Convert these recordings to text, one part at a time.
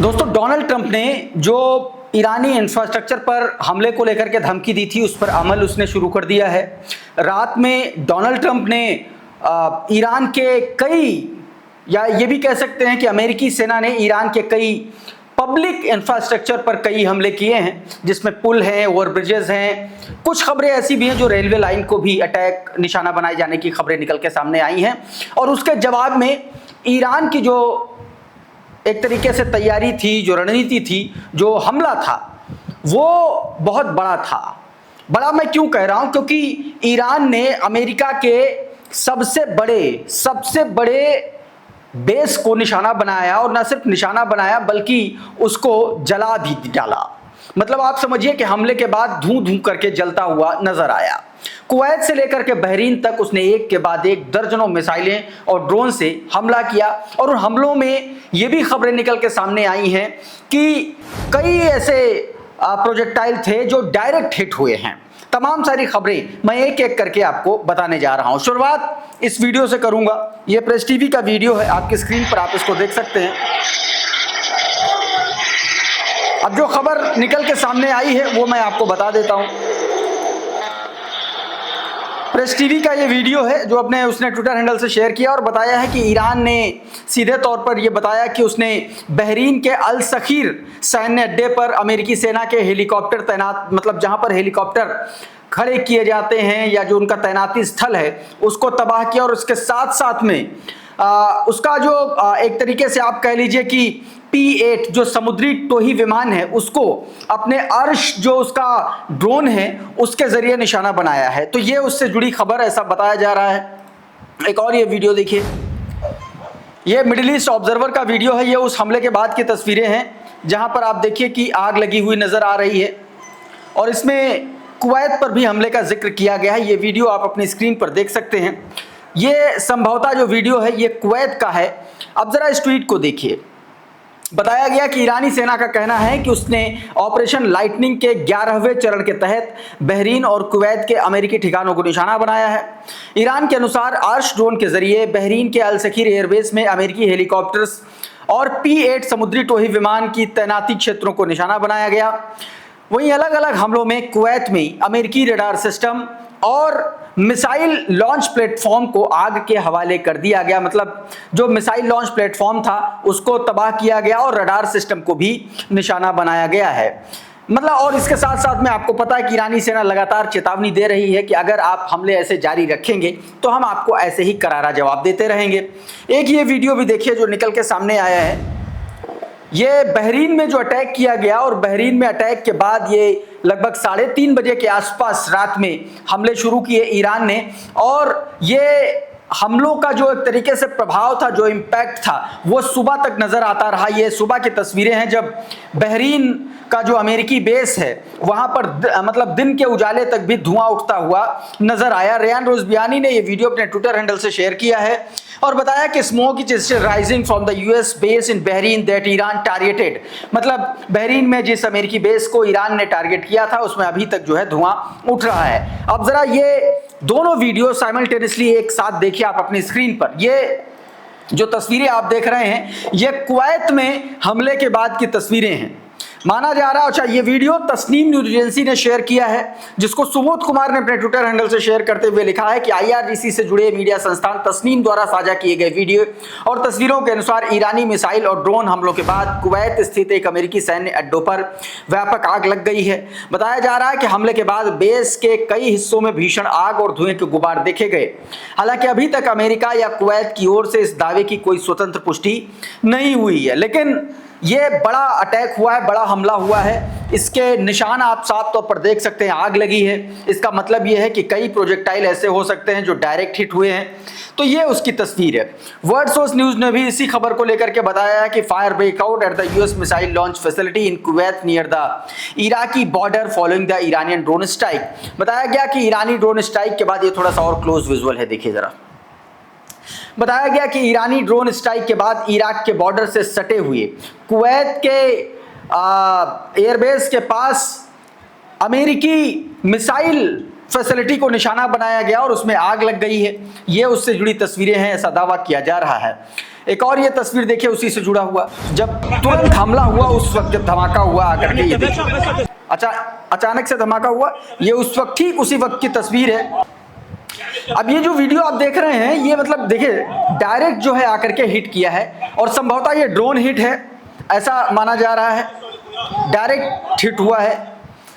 दोस्तों, Donald Trump ने जो ईरानी इंफ्रास्ट्रक्चर पर हमले को लेकर के धमकी दी थी उस पर अमल उसने शुरू कर दिया है। रात में डोनाल्ड ट्रंप ने ईरान के कई, या ये भी कह सकते हैं कि अमेरिकी सेना ने ईरान के कई पब्लिक इंफ्रास्ट्रक्चर पर कई हमले किए हैं, जिसमें पुल हैं, ओवरब्रिजेस हैं। कुछ खबरें ऐसी भी हैं जो रेलवे लाइन को भी अटैक निशाना बनाए जाने की खबरें निकल के सामने आई हैं। और उसके जवाब में ईरान की जो एक तरीके से तैयारी थी, जो रणनीति थी, जो हमला था, वो बहुत बड़ा था। बड़ा मैं क्यों कह रहा हूं? क्योंकि ईरान ने अमेरिका के सबसे बड़े बेस को निशाना बनाया, और न सिर्फ निशाना बनाया बल्कि उसको जला भी डाला। मतलब आप समझिए कि हमले के बाद धूं धूं करके जलता हुआ नजर आया। कुवैत से लेकर के बहरीन तक उसने एक के बाद एक दर्जनों मिसाइलें और ड्रोन से हमला किया। और उन हमलों में ये भी खबरें निकल के सामने आई हैं कि कई ऐसे प्रोजेक्टाइल थे जो डायरेक्ट हिट हुए हैं। तमाम सारी खबरें मैं एक एक करके आपको बताने जा रहा हूं। शुरुआत इस वीडियो से करूंगा। यह प्रेस टीवी का वीडियो है, आपकी स्क्रीन पर आप इसको देख सकते हैं। अब जो खबर निकल के सामने आई है वो मैं आपको बता देता हूं। प्रेस टीवी का ये वीडियो है जो उसने ट्विटर हैंडल से शेयर किया और बताया है कि ईरान ने सीधे तौर पर यह बताया कि उसने बहरीन के अल सखीर सैन्य अड्डे पर अमेरिकी सेना के हेलीकॉप्टर तैनात, मतलब जहां पर हेलीकॉप्टर खड़े किए जाते हैं या जो उनका तैनाती स्थल है, उसको तबाह किया। और उसके साथ साथ में उसका जो एक तरीके से आप कह लीजिए कि P-8 जो समुद्री टोही विमान है, उसको अपने अर्श जो उसका ड्रोन है उसके जरिए निशाना बनाया है। तो ये उससे जुड़ी खबर ऐसा बताया जा रहा है। एक और ये वीडियो देखिए, ये मिडिल ईस्ट ऑब्जर्वर का वीडियो है। ये उस हमले के बाद की तस्वीरें हैं जहां पर आप देखिए कि आग लगी हुई नजर आ रही है और इसमें कुवैत पर भी हमले का जिक्र किया गया है। ये वीडियो आप अपनी स्क्रीन पर देख सकते हैं। ये संभवतः जो वीडियो है ये कुवैत का है। अब जरा इस ट्वीट को देखिए। बताया गया कि ईरानी सेना का कहना है कि उसने ऑपरेशन लाइटनिंग के 11वें चरण के तहत बहरीन और कुवैत के अमेरिकी ठिकानों को निशाना बनाया है। ईरान के अनुसार आर्श ड्रोन के जरिए बहरीन के अल सखीर एयरबेस में अमेरिकी हेलीकॉप्टर्स और P-8 समुद्री टोही विमान की तैनाती क्षेत्रों को निशाना बनाया गया। वहीं अलग अलग हमलों में कुवैत में अमेरिकी रडार सिस्टम और मिसाइल लॉन्च प्लेटफॉर्म को आग के हवाले कर दिया गया। मतलब जो मिसाइल लॉन्च प्लेटफॉर्म था उसको तबाह किया गया और रडार सिस्टम को भी निशाना बनाया गया है। मतलब और इसके साथ साथ में आपको पता है कि ईरानी सेना लगातार चेतावनी दे रही है कि अगर आप हमले ऐसे जारी रखेंगे तो हम आपको ऐसे ही करारा जवाब देते रहेंगे। एक ये वीडियो भी देखिए जो निकल के सामने आया है। ये बहरीन में जो अटैक किया गया और बहरीन में अटैक के बाद ये लगभग 3:30 बजे के आसपास रात में हमले शुरू किए ईरान ने। और ये हमलों का जो एक तरीके से प्रभाव था, जो इम्पैक्ट था, वो सुबह तक नजर आता रहा। ये सुबह की तस्वीरें हैं जब बहरीन का जो अमेरिकी बेस है वहां पर मतलब दिन के उजाले तक भी धुआं उठता हुआ नजर आया। रेयान रोजबियानी ने ये वीडियो अपने ट्विटर हैंडल से शेयर किया है और बताया कि smoke is rising from the US base in Bahrain that Iran targeted. मतलब बहरीन में जिस अमेरिकी बेस को ईरान ने टारगेट किया था उसमें अभी तक जो है धुआं उठ रहा है। अब जरा ये दोनों वीडियो साइमल्टेनियसली एक साथ देखिए आप अपनी स्क्रीन पर। ये जो तस्वीरें आप देख रहे हैं ये कुवैत में हमले के बाद की तस्वीरें हैं माना जा रहा है। अच्छा, ये वीडियो तस्नीम न्यूज एजेंसी ने शेयर किया है, जिसको सुबोध कुमार ने अपने ट्विटर हैंडल से शेयर करते हुए लिखा है कि IRGC से जुड़े मीडिया संस्थान तस्नीम द्वारा साझा किए गए वीडियो और तस्वीरों के अनुसार ईरानी मिसाइल और ड्रोन हमलों के बाद कुवैत स्थित एक अमेरिकी सैन्य अड्डों पर व्यापक आग लग गई है। बताया जा रहा है कि हमले के बाद बेस के कई हिस्सों में भीषण आग और धुएं के गुबार देखे गए। हालांकि अभी तक अमेरिका या कुवैत की ओर से इस दावे की कोई स्वतंत्र पुष्टि नहीं हुई है, लेकिन ये बड़ा अटैक हुआ है, बड़ा हमला हुआ है। इसके निशान आप साफ तौर पर देख सकते हैं, आग लगी है। इसका मतलब ये है कि कई प्रोजेक्टाइल ऐसे हो सकते हैं जो डायरेक्ट हिट हुए हैं। तो ये उसकी तस्वीर है। वर्ल्ड सोर्स न्यूज ने भी इसी खबर को लेकर के बताया है कि fire breakout at the US missile launch facility in Kuwait near the Iraqi border following the Iranian drone strike. बताया गया कि ईरानी ड्रोन स्ट्राइक के बाद, ये थोड़ा सा और क्लोज विजुअल है, देखिए जरा। बताया गया कि ईरानी ड्रोन स्ट्राइक के बाद इराक के बॉर्डर से सटे हुए कुवैत के एयरबेस के पास अमेरिकी मिसाइल फैसिलिटी को निशाना बनाया गया और उसमें आग लग गई है। ये उससे जुड़ी तस्वीरें हैं, ऐसा दावा किया जा रहा है। एक और ये तस्वीर देखिए उसी से जुड़ा हुआ, जब तुरंत हमला हुआ उस वक्त जब धमाका हुआ आकर के, ये देखिए अचानक से धमाका हुआ, ये उस वक्त ठीक उसी वक्त की तस्वीर है। अब ये जो वीडियो आप देख रहे हैं, ये मतलब देखिए डायरेक्ट जो है आकर के हिट किया है और संभवतः ये ड्रोन हिट है ऐसा माना जा रहा है। डायरेक्ट हिट हुआ है।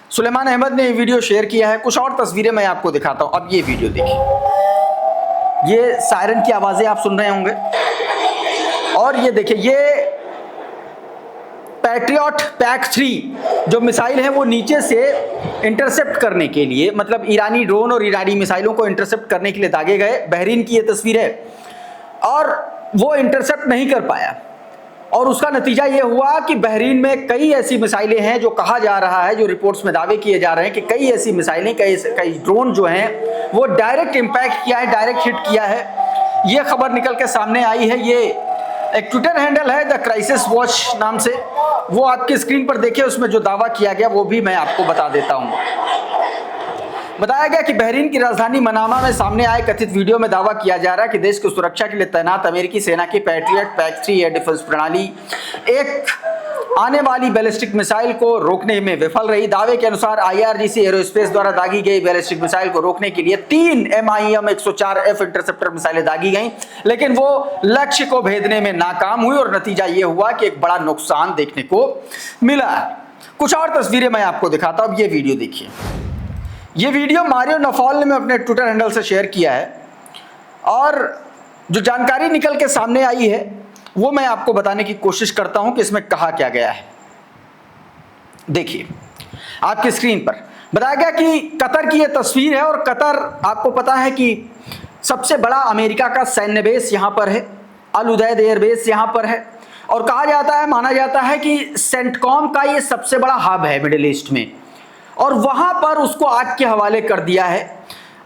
सुलेमान अहमद ने ये वीडियो शेयर किया है। कुछ और तस्वीरें मैं आपको दिखाता हूं। अब ये वीडियो देखिए, ये सायरन की आवाजें आप सुन रहे होंगे और ये देखिए ये पैट्रियट PAC-3 जो मिसाइल है वो नीचे से इंटरसेप्ट करने के लिए, मतलब ईरानी ड्रोन और ईरानी मिसाइलों को इंटरसेप्ट करने के लिए दागे गए। बहरीन की ये तस्वीर है और वो इंटरसेप्ट नहीं कर पाया और उसका नतीजा ये हुआ कि बहरीन में कई ऐसी मिसाइलें हैं जो कहा जा रहा है, जो रिपोर्ट्स में दावे किए जा रहे हैं कि कई ऐसी मिसाइलें, कई ड्रोन जो हैं वो डायरेक्ट इंपैक्ट किया है, डायरेक्ट हिट किया है। ये खबर निकल के सामने आई है। ये एक ट्विटर हैंडल है द क्राइसिस वॉच नाम से, वो आपकी स्क्रीन पर देखिए। उसमें जो दावा किया गया वो भी मैं आपको बता देता हूं। बताया गया कि बहरीन की राजधानी मनामा में सामने आए कथित वीडियो में दावा किया जा रहा है कि देश की सुरक्षा के लिए तैनात अमेरिकी सेना की पैट्रियट PAC-3 एयर डिफेंस प्रणाली एक आने वाली बैलिस्टिक मिसाइल को रोकने में विफल रही। दावे के अनुसार IRGC एरोस्पेस द्वारा दागी गई बैलिस्टिक मिसाइल को रोकने के लिए 3 MIM 104F इंटरसेप्टर मिसाइलें दागी गईं, लेकिन वो लक्ष्य को भेदने में नाकाम हुई और नतीजा ये हुआ कि एक बड़ा नुकसान देखने को मिला। कुछ और तस्वीरें मैं आपको दिखाता हूं। ये वीडियो देखिए। ये वीडियो मारियो नफाल ने अपने ट्विटर हैंडल से शेयर किया है और जो जानकारी निकल के सामने आई है वो मैं आपको बताने की कोशिश करता हूं कि इसमें कहा क्या गया है। देखिए आपकी स्क्रीन पर बताया गया कि कतर की यह तस्वीर है और कतर आपको पता है कि सबसे बड़ा अमेरिका का सैन्य बेस यहां पर है, अल उदैद एयरबेस यहां पर है और कहा जाता है, माना जाता है कि सेंटकॉम का ये सबसे बड़ा हब है मिडिल ईस्ट में और वहां पर उसको आग के हवाले कर दिया है।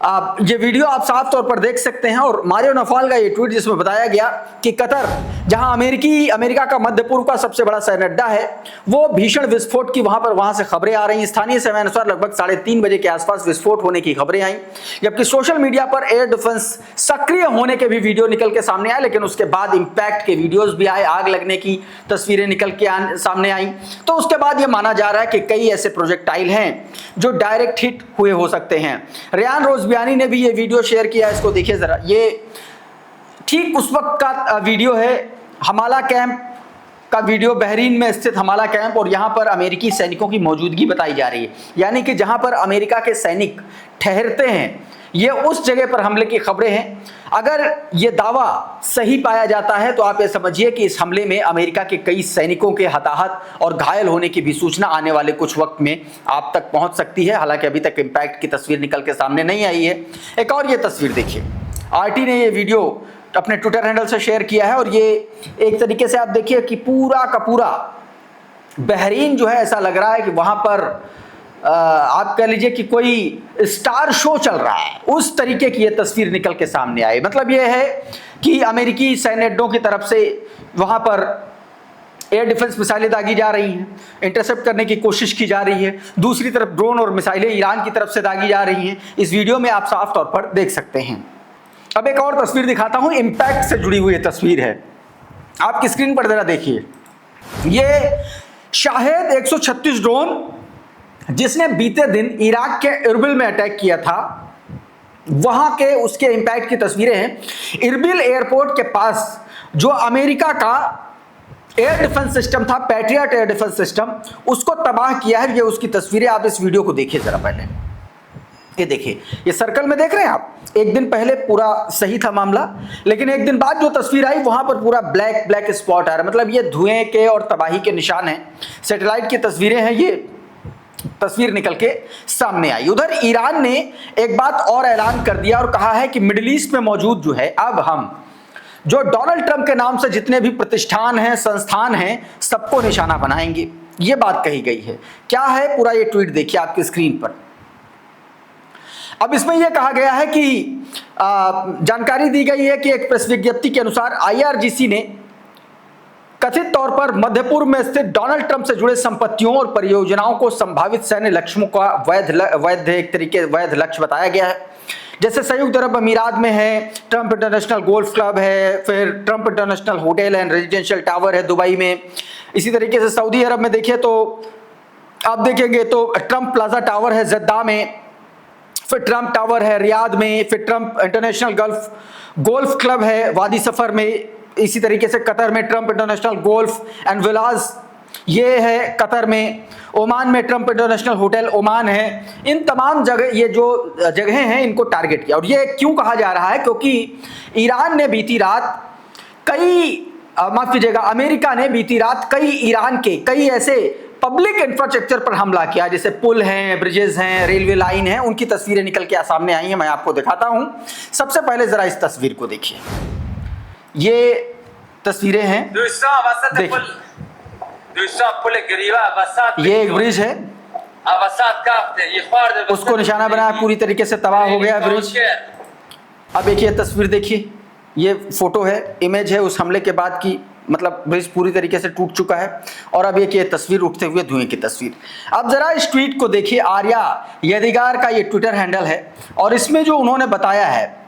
ये वीडियो आप साफ तौर पर देख सकते हैं और मारियो नफाल का ये ट्वीट जिसमें बताया गया कि कतर, जहां अमेरिका का मध्य पूर्व का सबसे बड़ा सैन्य अड्डा है, वो भीषण विस्फोट की वहां से खबरें आ रही हैं। स्थानीय समय अनुसार लगभग 3:30 बजे के आसपास विस्फोट होने की खबरें आई, जबकि सोशल मीडिया पर एयर डिफेंस सक्रिय होने के भी वीडियो निकल के सामने आए, लेकिन उसके बाद इंपैक्ट के वीडियोज भी आए, आग लगने की तस्वीरें निकल के सामने आई। तो उसके बाद ये माना जा रहा है कि कई ऐसे प्रोजेक्टाइल हैं जो डायरेक्ट हिट हुए हो सकते हैं। रेयान रोज़बियानी ने भी ये वीडियो शेयर किया, इसको देखिए जरा। ये ठीक उस वक्त का वीडियो है, हमाला कैंप का वीडियो, बहरीन में स्थित हमाला कैंप, और यहाँ पर अमेरिकी सैनिकों की मौजूदगी बताई जा रही है, यानी कि जहाँ पर अमेरिका के सैनिक ठहरते हैं, ये उस जगह पर हमले की खबरें हैं। अगर ये दावा सही पाया जाता है तो आप ये समझिए कि इस हमले में अमेरिका के कई सैनिकों के हताहत और घायल होने की भी सूचना आने वाले कुछ वक्त में आप तक पहुंच सकती है। हालांकि अभी तक इंपैक्ट की तस्वीर निकल के सामने नहीं आई है। एक और ये तस्वीर देखिए, RT ने ये वीडियो अपने ट्विटर हैंडल से शेयर किया है और ये एक तरीके से आप देखिए कि पूरा का पूरा बहरीन जो है, ऐसा लग रहा है कि वहां पर आप कह लीजिए कि कोई स्टार शो चल रहा है, उस तरीके की ये तस्वीर निकल के सामने आई। मतलब ये है कि अमेरिकी सैन्य अड्डों की तरफ से वहां पर एयर डिफेंस मिसाइलें दागी जा रही हैं, इंटरसेप्ट करने की कोशिश की जा रही है। दूसरी तरफ ड्रोन और मिसाइलें ईरान की तरफ से दागी जा रही हैं। इस वीडियो में आप साफ तौर पर देख सकते हैं। अब एक और तस्वीर दिखाता हूं, इंपैक्ट से जुड़ी हुई तस्वीर है, आपकी स्क्रीन पर जरा देखिए। ये शाहेद 136 ड्रोन जिसने बीते दिन इराक के इरबिल में अटैक किया था, वहां के उसके इंपैक्ट की तस्वीरें हैं। इरबिल एयरपोर्ट के पास जो अमेरिका का एयर डिफेंस सिस्टम था, पैट्रियट एयर डिफेंस सिस्टम, उसको तबाह किया है। ये उसकी तस्वीरें, आप इस वीडियो को देखिए जरा पहले। ये देखिए, ये सर्कल में देख रहे हैं आप, एक दिन पहले पूरा सही था मामला, लेकिन एक दिन बाद जो तस्वीर आई वहां पर पूरा ब्लैक ब्लैक स्पॉट आ रहा है। मतलब ये धुएं के और तबाही के निशान हैं, सैटेलाइट की तस्वीरें हैं, ये तस्वीर निकल के सामने आई। उधर ईरान ने एक बात और ऐलान कर दिया और कहा है कि मिडिल ईस्ट में मौजूद जो है, अब हम जो डोनाल्ड ट्रंप के नाम से जितने भी प्रतिष्ठान हैं, संस्थान हैं, सबको निशाना बनाएंगे। ये बात कही गई है। क्या है पूरा ये ट्वीट देखिए आपकी स्क्रीन पर। अब इसमें यह कहा गया है कि जानकारी दी गई है कि एक प्रेस विज्ञप्ति के अनुसार IRGC ने कथित तौर पर मध्य पूर्व में स्थित डोनाल्ड ट्रंप से जुड़े संपत्तियों और परियोजनाओं को संभावित सैन्य लक्ष्यों का वैध लक्ष्य बताया गया है। जैसे संयुक्त अरब अमीरात में है ट्रंप इंटरनेशनल गोल्फ क्लब है, फिर Trump international hotel and residential tower है दुबई में। इसी तरीके से सऊदी अरब में देखिए तो आप देखेंगे तो ट्रंप प्लाजा टावर है जद्दा में, फिर ट्रंप टावर है रियाद में, फिर ट्रंप इंटरनेशनल गोल्फ क्लब है वादी सफर में। इसी तरीके से कतर में Trump international golf and villas ये है कतर में। ओमान में ट्रंप इंटरनेशनल होटल ओमान है। इन तमाम जगह, ये जो जगहें हैं, इनको टारगेट किया। और ये क्यों कहा जा रहा है? क्योंकि ईरान ने बीती रात माफ कीजिएगा, अमेरिका ने बीती रात ईरान के कई ऐसे पब्लिक इंफ्रास्ट्रक्चर पर हमला किया, जैसे पुल हैं, ब्रिजेस हैं, रेलवे लाइन है। उनकी तस्वीरें निकल के सामने आई हैं, मैं आपको दिखाता हूं। सबसे पहले जरा इस तस्वीर को देखिए, ये तस्वीरें हैं, ये एक ब्रिज है, उसको निशाना बनाया, पूरी तरीके से तबाह हो गया ब्रिज। अब एक ये तस्वीर देखिए, ये फोटो है, इमेज है उस हमले के बाद की, मतलब ब्रिज पूरी तरीके से टूट चुका है। और अब एक ये तस्वीर उठते हुए धुएं की तस्वीर। अब जरा इस ट्वीट को देखिए, आर्या यदिगार का ये ट्विटर हैंडल है, और इसमें जो उन्होंने बताया है,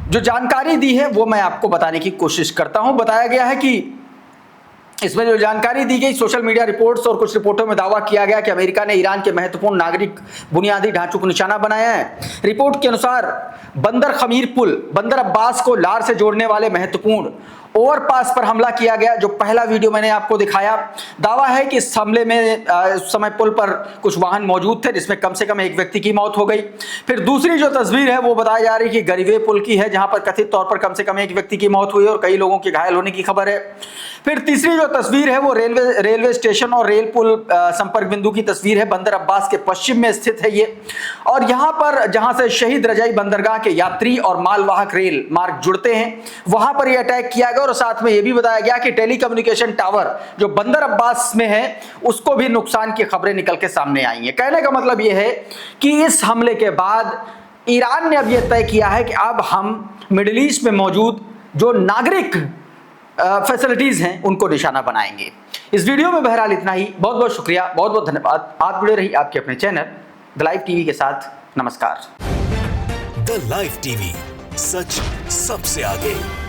जो जानकारी दी है, वो मैं आपको बताने की कोशिश करता हूं। बताया गया है कि इसमें जो जानकारी दी गई, सोशल मीडिया रिपोर्ट्स और कुछ रिपोर्टों में दावा किया गया कि अमेरिका ने ईरान के महत्वपूर्ण नागरिक बुनियादी ढांचों को निशाना बनाया है। रिपोर्ट के अनुसार बंदर खमीर पुल, बंदर अब्बास को लार से जोड़ने वाले महत्वपूर्ण ओवरपास पर हमला किया गया, जो पहला वीडियो मैंने आपको दिखाया। दावा है कि इस हमले में उस समय पुल पर कुछ वाहन मौजूद थे, जिसमें कम से कम एक व्यक्ति की मौत हो गई। फिर दूसरी जो तस्वीर है वो बताई जा रही है कि गरीवे पुल की है, जहां पर कथित तौर पर कम से कम एक व्यक्ति की मौत हुई और कई लोगों के घायल होने की खबर है। फिर तीसरी जो तस्वीर है वो रेलवे स्टेशन और रेल पुल संपर्क बिंदु की तस्वीर है, बंदर अब्बास के पश्चिम में स्थित है ये। और यहाँ पर जहां से शहीद रजाई बंदरगाह के यात्री और मालवाहक रेल मार्ग जुड़ते हैं, वहां पर यह अटैक किया गया। और साथ में यह भी बताया गया कि टेलीकम्युनिकेशन टावर जो बंदर अब्बास में है, उसको भी नुकसान की खबरें निकल के सामने आई हैं। कहने का मतलब यह है कि इस हमले के बाद ईरान ने अब यह तय किया है कि अब हम मिडिल ईस्ट में मौजूद जो नागरिक फैसिलिटीज हैं उनको निशाना बनाएंगे। इस वीडियो में बहरहाल इतना ही। बहुत बहुत शुक्रिया, बहुत बहुत धन्यवाद। आप जुड़े रहिए आपके अपने चैनल द लाइव टीवी के साथ। नमस्कार। द लाइव टीवी, सच सबसे आगे।